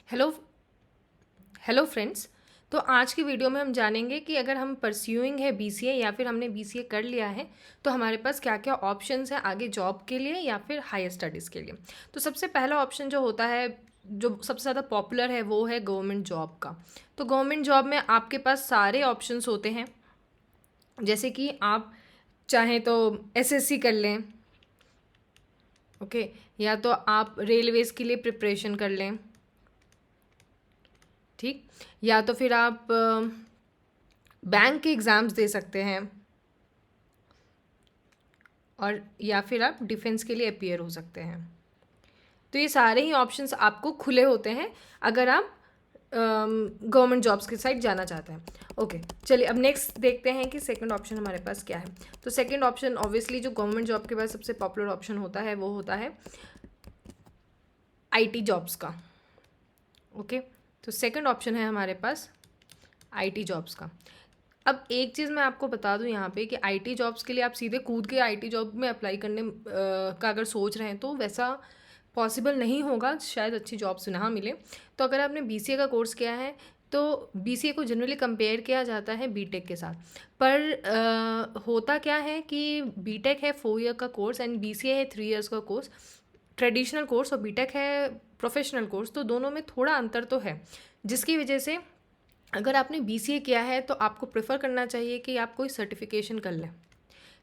Hello hello friends. तो आज की वीडियो में हम जानेंगे कि अगर हम परस्यूइंग है बीसीए या फिर हमने बीसीए कर लिया है तो हमारे पास क्या क्या ऑप्शंस हैं आगे जॉब के लिए या फिर हायर स्टडीज़ के लिए। तो सबसे पहला ऑप्शन जो होता है, जो सबसे ज़्यादा पॉपुलर है, वो है गवर्नमेंट जॉब का। तो गवर्नमेंट जॉब में आपके पास सारे ऑप्शंस होते हैं। जैसे कि आप चाहें तो एसएससी कर लें, ओके, या तो आप रेलवेज़ के लिए प्रिपरेशन कर लें, ठीक, या तो फिर आप बैंक के एग्ज़ाम्स दे सकते हैं, और या फिर आप डिफेंस के लिए अपीयर हो सकते हैं। तो ये सारे ही ऑप्शंस आपको खुले होते हैं अगर आप गवर्नमेंट जॉब्स की साइड जाना चाहते हैं। ओके, चलिए अब नेक्स्ट देखते हैं कि सेकंड ऑप्शन हमारे पास क्या है। तो सेकंड ऑप्शन ऑब्वियसली जो गवर्नमेंट जॉब के पास सबसे पॉपुलर ऑप्शन होता है वो होता है आईटी जॉब्स का। ओके, तो सेकंड ऑप्शन है हमारे पास आईटी जॉब्स का। अब एक चीज़ मैं आपको बता दूं यहाँ पे कि आईटी जॉब्स के लिए आप सीधे कूद के आईटी जॉब में अप्लाई करने का अगर सोच रहे हैं तो वैसा पॉसिबल नहीं होगा, शायद अच्छी जॉब्स ना मिले। तो अगर आपने बीसीए का कोर्स किया है तो बीसीए को जनरली कंपेयर किया जाता है बीटेक के साथ। पर होता क्या है कि बीटेक है 4 ईयर का कोर्स एंड बीसीए है 3 ईयर्स का कोर्स, ट्रेडिशनल कोर्स, और बीटेक है प्रोफेशनल कोर्स। तो दोनों में थोड़ा अंतर तो है, जिसकी वजह से अगर आपने बीसीए किया है तो आपको प्रेफर करना चाहिए कि आप कोई सर्टिफिकेशन कर लें।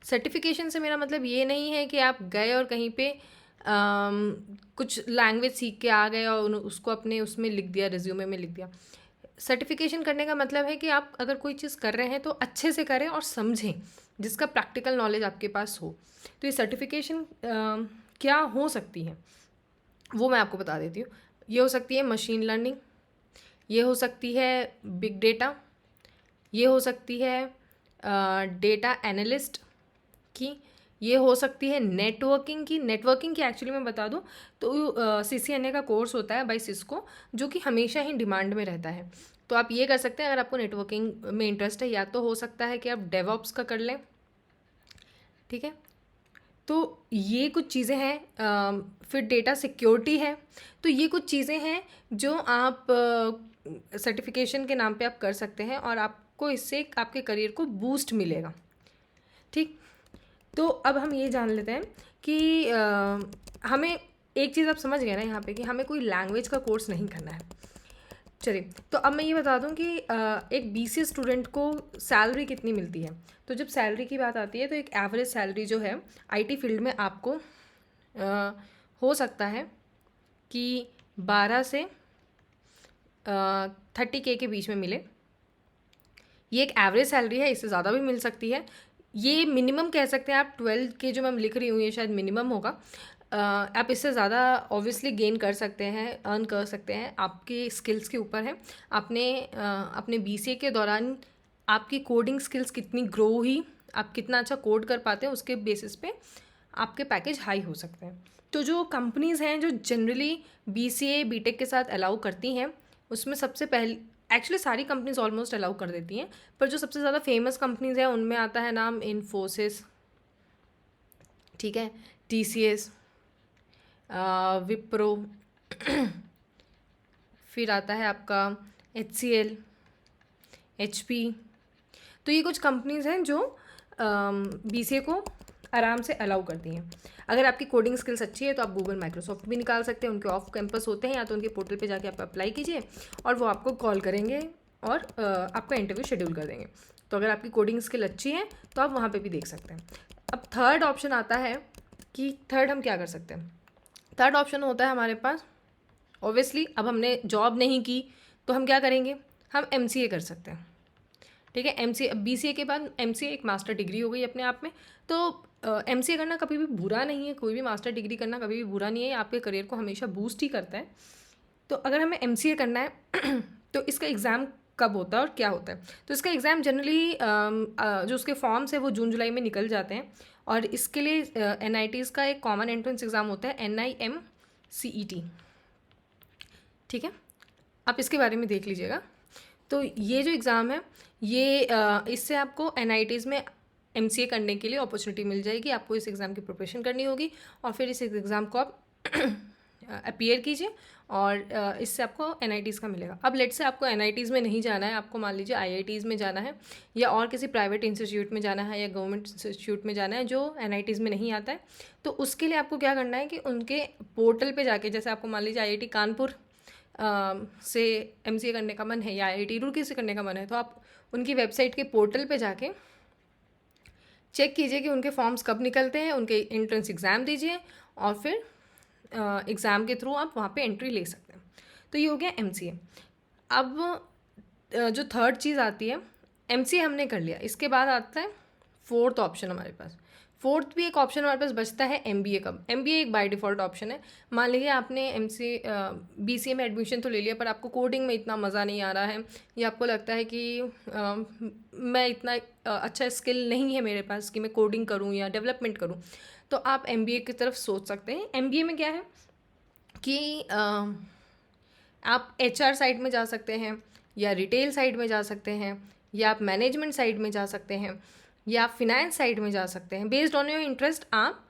सर्टिफिकेशन से मेरा मतलब ये नहीं है कि आप गए और कहीं पे कुछ लैंग्वेज सीख के आ गए और उसको अपने उसमें लिख दिया, रिज्यूमे में लिख दिया। सर्टिफिकेशन करने का मतलब है कि आप अगर कोई चीज़ कर रहे हैं तो अच्छे से करें और समझें, जिसका प्रैक्टिकल नॉलेज आपके पास हो। तो ये सर्टिफिकेशन क्या हो सकती है वो मैं आपको बता देती हूँ। ये हो सकती है मशीन लर्निंग, ये हो सकती है बिग डेटा, ये हो सकती है डेटा एनालिस्ट की, ये हो सकती है नेटवर्किंग की। नेटवर्किंग की एक्चुअली मैं बता दूं तो सीसीएनए का कोर्स होता है बाय सिस्को, जो कि हमेशा ही डिमांड में रहता है। तो आप ये कर सकते हैं अगर आपको नेटवर्किंग में इंटरेस्ट है। या तो हो सकता है कि आप डेवऑप्स का कर लें, ठीक है। तो ये कुछ चीज़ें हैं। फिर डेटा सिक्योरिटी है। तो ये कुछ चीज़ें हैं जो आप सर्टिफिकेशन के नाम पे आप कर सकते हैं और आपको इससे आपके करियर को बूस्ट मिलेगा, ठीक। तो अब हम ये जान लेते हैं कि हमें एक चीज़ आप समझ गए ना यहाँ पे कि हमें कोई लैंग्वेज का कोर्स नहीं करना है। चलिए, तो अब मैं ये बता दूं कि एक बीसीए स्टूडेंट को सैलरी कितनी मिलती है। तो जब सैलरी की बात आती है तो एक एवरेज सैलरी जो है आईटी फील्ड में आपको हो सकता है कि 12 से 30K के बीच में मिले। ये एक एवरेज सैलरी है, इससे ज़्यादा भी मिल सकती है। ये मिनिमम कह सकते हैं आप। 12K जो मैं लिख रही हूँ ये शायद मिनिमम होगा। आप इससे ज़्यादा ऑब्वियसली गेन कर सकते हैं, अर्न कर सकते हैं, आपके स्किल्स के ऊपर है। आपने अपने बीसीए के दौरान आपकी कोडिंग स्किल्स कितनी ग्रो हुई, आप कितना अच्छा कोड कर पाते हैं, उसके बेसिस पे आपके पैकेज हाई हो सकते हैं। तो जो कंपनीज़ हैं जो जनरली बीसीए बीटेक के साथ अलाउ करती हैं, उसमें सबसे पहले एक्चुअली सारी कंपनीज ऑलमोस्ट अलाउ कर देती हैं, पर जो सबसे ज़्यादा फेमस कंपनीज़ हैं उनमें आता है नाम इन्फोसिस, ठीक है, टीसीएस, विप्रो, फिर आता है आपका एचसीएल, एचपी। तो ये कुछ कंपनीज़ हैं जो बीसीए को आराम से अलाउ करती हैं। अगर आपकी कोडिंग स्किल्स अच्छी है तो आप गूगल माइक्रोसॉफ्ट भी निकाल सकते हैं, उनके ऑफ कैंपस होते हैं, या तो उनके पोर्टल पे जाके आप अप्लाई कीजिए और वो आपको कॉल करेंगे और आपका इंटरव्यू शेड्यूल कर देंगे। तो अगर आपकी कोडिंग स्किल अच्छी है तो आप वहाँ पे भी देख सकते हैं। अब थर्ड ऑप्शन आता है कि थर्ड हम क्या कर सकते हैं। थर्ड ऑप्शन होता है हमारे पास, ऑब्वियसली अब हमने जॉब नहीं की तो हम क्या करेंगे, हम एमसीए कर सकते हैं, ठीक है। एमसीए, बीसीए के बाद एमसीए एक मास्टर डिग्री हो गई अपने आप में। तो एमसीए करना कभी भी बुरा नहीं है, कोई भी मास्टर डिग्री करना कभी भी बुरा नहीं है, आपके करियर को हमेशा बूस्ट ही करता है। तो अगर हमें एमसीए करना है तो इसका एग्ज़ाम कब होता है और क्या होता है। तो इसका एग्ज़ाम जनरली जो उसके फॉर्म्स है वो जून जुलाई में निकल जाते हैं, और इसके लिए एनआईटीज़ का एक कॉमन एंट्रेंस एग्ज़ाम होता है NIMCET, ठीक है। आप इसके बारे में देख लीजिएगा। तो ये जो एग्ज़ाम है ये इससे आपको एनआईटीज़ में एमसीए करने के लिए अपॉर्चुनिटी मिल जाएगी। आपको इस एग्ज़ाम की प्रिपरेशन करनी होगी और फिर इस एग्ज़ाम को आप अपीयर कीजिए और इससे आपको NITs का मिलेगा। अब लेट से आपको NITs में नहीं जाना है, आपको मान लीजिए IITs में जाना है या और किसी प्राइवेट इंस्टीट्यूट में जाना है या गवर्नमेंट इंस्टीट्यूट में जाना है जो NITs में नहीं आता है, तो उसके लिए आपको क्या करना है कि उनके पोर्टल पे जाके, जैसे आपको मान लीजिए IIT कानपुर से MCA करने का मन है या IIT रुड़की से करने का मन है, तो आप उनकी वेबसाइट के पोर्टल पे जाके चेक कीजिए कि उनके फॉर्म्स कब निकलते हैं, उनके एंट्रेंस एग्ज़ाम दीजिए और फिर एग्ज़ाम के थ्रू आप वहाँ पे एंट्री ले सकते हैं। तो ये हो गया MCA। अब जो थर्ड चीज़ आती है, MCA हमने कर लिया, इसके बाद आता है फोर्थ ऑप्शन हमारे पास। फोर्थ भी एक ऑप्शन हमारे पास बचता है MBA का। MBA एक बाय डिफ़ॉल्ट ऑप्शन है। मान लीजिए आपने BCA में एडमिशन तो ले लिया पर आपको कोडिंग में इतना मज़ा नहीं आ रहा है या आपको लगता है कि मैं इतना अच्छा स्किल नहीं है मेरे पास कि मैं कोडिंग करूं या डेवलपमेंट करूं, तो आप MBA की तरफ सोच सकते हैं। MBA में क्या है कि आप HR साइड में जा सकते हैं या रिटेल साइड में जा सकते हैं या आप मैनेजमेंट साइड में जा सकते हैं या आप फिनेंस साइड में जा सकते हैं। बेस्ड ऑन योर इंटरेस्ट आप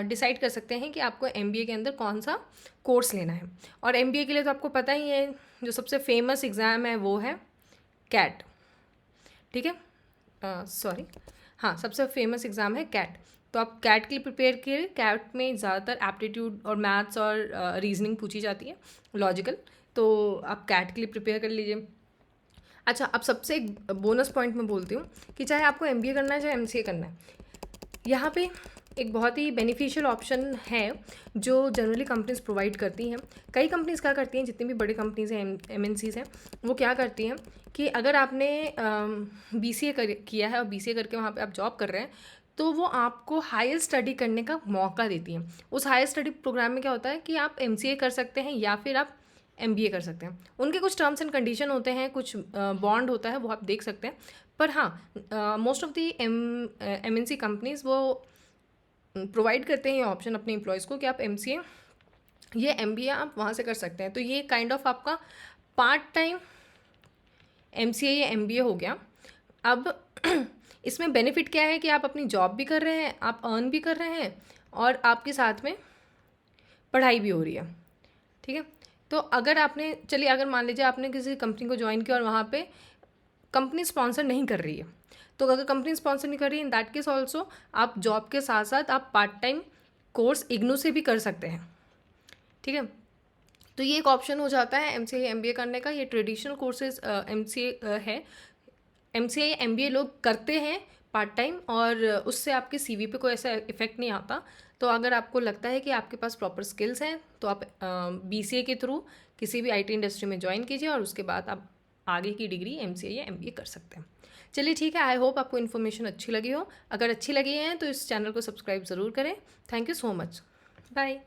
डिसाइड कर सकते हैं कि आपको MBA के अंदर कौन सा कोर्स लेना है। और MBA के लिए तो आपको पता ही है, जो सबसे फेमस एग्ज़ाम है वो है CAT, ठीक है, सॉरी हाँ, सबसे फेमस एग्ज़ाम है CAT। तो आप CAT के लिए प्रिपेयर कीजिए। CAT में ज़्यादातर एप्टीट्यूड और मैथ्स और रीजनिंग पूछी जाती है, लॉजिकल, तो आप CAT के लिए प्रिपेयर कर लीजिए। अच्छा, अब सबसे एक बोनस पॉइंट मैं बोलती हूँ कि चाहे आपको MBA करना है चाहे MCA करना है, यहाँ पे एक बहुत ही बेनिफिशियल ऑप्शन है जो जनरली कंपनीज प्रोवाइड करती हैं। कई कंपनीज क्या करती हैं, जितनी भी बड़ी कंपनीज हैं, MNCs हैं, वो क्या करती हैं कि अगर आपने BCA किया है और BCA करके वहाँ पे आप जॉब कर रहे हैं, तो वो आपको हायर स्टडी करने का मौका देती हैं। उस हायर स्टडी प्रोग्राम में क्या होता है कि आप MCA कर सकते हैं या फिर आप MBA कर सकते हैं। उनके कुछ टर्म्स एंड कंडीशन होते हैं, कुछ बॉन्ड होता है, वो आप देख सकते हैं। पर हाँ, most of the MNC companies वो प्रोवाइड करते हैं ये ऑप्शन अपने एम्प्लॉयज़ को कि आप MCA ये MBA आप वहाँ से कर सकते हैं। तो ये काइंड ऑफ आपका पार्ट टाइम MCA या MBA हो गया। अब इसमें बेनिफिट क्या है कि आप अपनी जॉब भी कर रहे हैं, आप अर्न भी कर रहे हैं और आपके साथ में पढ़ाई भी हो रही है, ठीक है। तो अगर आपने, चलिए अगर मान लीजिए आपने किसी कंपनी को ज्वाइन किया और वहाँ पे कंपनी स्पॉन्सर नहीं कर रही है, तो अगर कंपनी स्पॉन्सर नहीं कर रही है, इन दैट केस ऑल्सो आप जॉब के साथ साथ आप पार्ट टाइम कोर्स IGNOU से भी कर सकते हैं, ठीक है। तो ये एक ऑप्शन हो जाता है MCA या MBA करने का। ये ट्रेडिशनल कोर्सेज MCA है, MCA या MBA लोग करते हैं पार्ट टाइम और उससे आपके CV पे कोई ऐसा इफेक्ट नहीं आता। तो अगर आपको लगता है कि आपके पास प्रॉपर स्किल्स हैं तो आप BCA के थ्रू किसी भी IT इंडस्ट्री में ज्वाइन कीजिए और उसके बाद आप आगे की डिग्री MCA या MBA कर सकते हैं। चलिए ठीक है, आई होप आपको इन्फॉर्मेशन अच्छी लगी हो। अगर अच्छी लगी है तो इस चैनल को सब्सक्राइब ज़रूर करें। Thank you so much, bye.